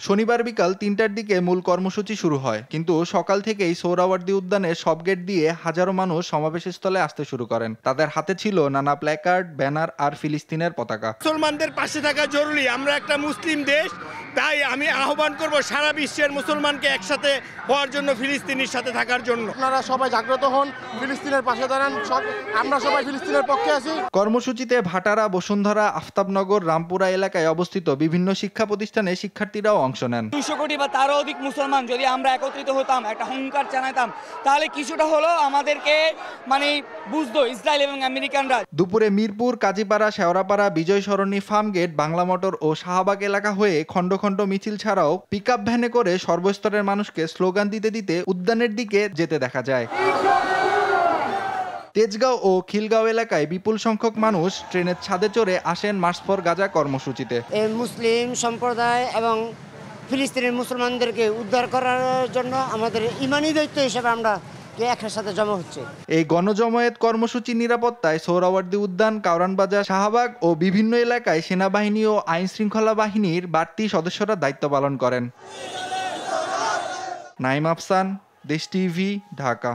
শনিবার বিকাল ৩টার দিকে মূল কর্মসূচি শুরু হয়, কিন্তু সকাল থেকেই সোহরাওয়ার্দী উদ্যানের সব গেট দিয়ে হাজারো মানুষ সমাবেশস্থলে আসতে শুরু করেন। তাদের হাতে ছিল নানা প্ল্যাকার্ড, ব্যানার আর ফিলিস্তিনের পতাকা। মুসলমানদের পাশে থাকা জরুরি, আমরা একটা মুসলিম দেশ, তাই আমি আহ্বান করব সারা বিশ্বের মুসলমানকে একসাথে হওয়ার জন্য, ফিলিস্তিনের সাথে থাকার জন্য। আপনারা সবাই জাগ্রত হন, ফিলিস্তিনের পাশে দাঁড়ান, আমরা সবাই ফিলিস্তিনের পক্ষে আছি। কর্মসূচিতে ভাটারা, বসুন্ধরা, আফতাবনগর, রামপুরা এলাকায় অবস্থিত বিভিন্ন শিক্ষা প্রতিষ্ঠানে শিক্ষার্থীরাও অংশ নেন। 200 কোটি বা তারও অধিক মুসলমান যদি আমরা একত্রিত হতাম, একটা হুঙ্কার জানাতাম, তাহলে কিছুটা হলো আমাদেরকে বুঝতো ইসরায়েল এবং আমেরিকানরা। দুপুরে মিরপুর, কাজীপাড়া, শেওড়াপাড়া, বিজয় সরণি, ফার্মগেট, বাংলা মোটর ও শাহবাগ এলাকা হয়ে খণ্ড খণ্ড মিছিল ছাড়াও পিকআপ ভ্যানে করে সর্বস্তরের মানুষকে স্লোগান দিতে দিতে উদ্যানের দিকে যেতে দেখা যায়। তেজগাঁও ও খিলগাঁও এলাকায় বিপুল সংখ্যক মানুষ ট্রেনের ছাদে চড়ে আসেন মার্চ ফর গাজা কর্মসূচিতে। মুসলিম সম্প্রদায় এবং ফিলিস্তিনের মুসলমানদেরকে উদ্ধার করার জন্য আমাদের ইমানি দায়িত্ব হিসেবে আমরা একসাথে সাথে জমা হচ্ছে। এই গণজমায়েত কর্মসূচির নিরাপত্তায় সোহরাওয়ার্দী উদ্যান, কারওয়ানবাজার, শাহবাগ ও বিভিন্ন এলাকায় সেনাবাহিনী ও আইন শৃঙ্খলা বাহিনীর বাড়তি সদস্যরা দায়িত্ব পালন করেন। নাইম আফসান, দেশ টিভি, ঢাকা।